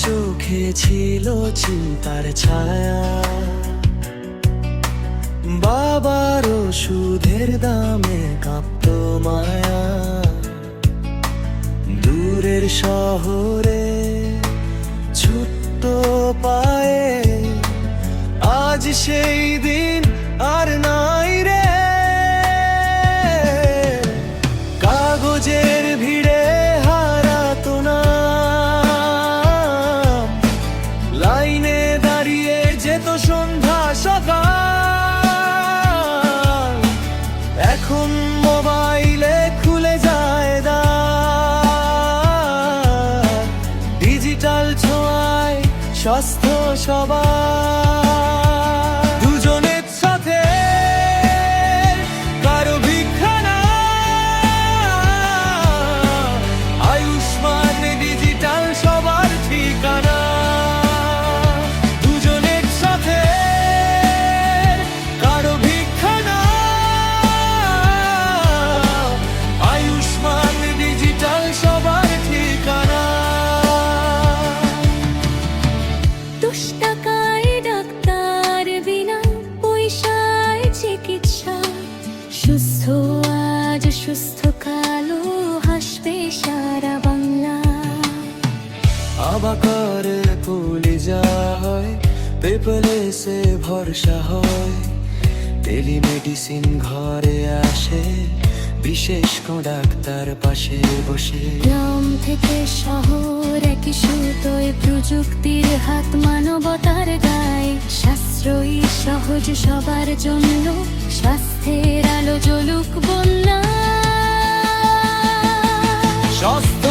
চোখে ছিল চিন্তার ছায়া, বাবার ওষুধের দামে কাঁপত মায়া। দূরের শহরে ছোট্ট পায়ে আজ সেই দিন আর নাই রে। কাগজের ভিড়ে হারাতো না, লাইনে দাঁড়িয়ে যেত সন্ধ্যা সকাল। এখন মোবাইলে খুলে যায় দ্বার, ডিজিটাল ছোঁয়ায় স্বাস্থ্য সবার। দুজনের সাথে কারো ভিক্ষা না, আয়ুষ্মান ডিজিটাল সবার ঠিকানা। দুজনের সাথে কারো ভিক্ষা না, আয়ুষ্মান ডিজিটাল সবার ঠিকানা। 10 টাকায় ডাক্তার, বিনা পয়সায় চিকিৎসা। সুস্থ আজ সুস্থ কালো, হাসবে সারা বাংলা। আবাকার কলিজা হয়, পেপলেসে ভরসা হয়। টেলিমেডিসিন ঘরে আসে, বিশেষ ডাক্তার পাশে বসে। গ্রাম থেকে শহর একই সুতোয়, প্রযুক্তির হাত মানবতার গায়ে। সাশ্রয়ী সহজ সবার জন্য, স্বাস্থ্যের আলো জ্বলুক বন্যা। স্বাস্থ্য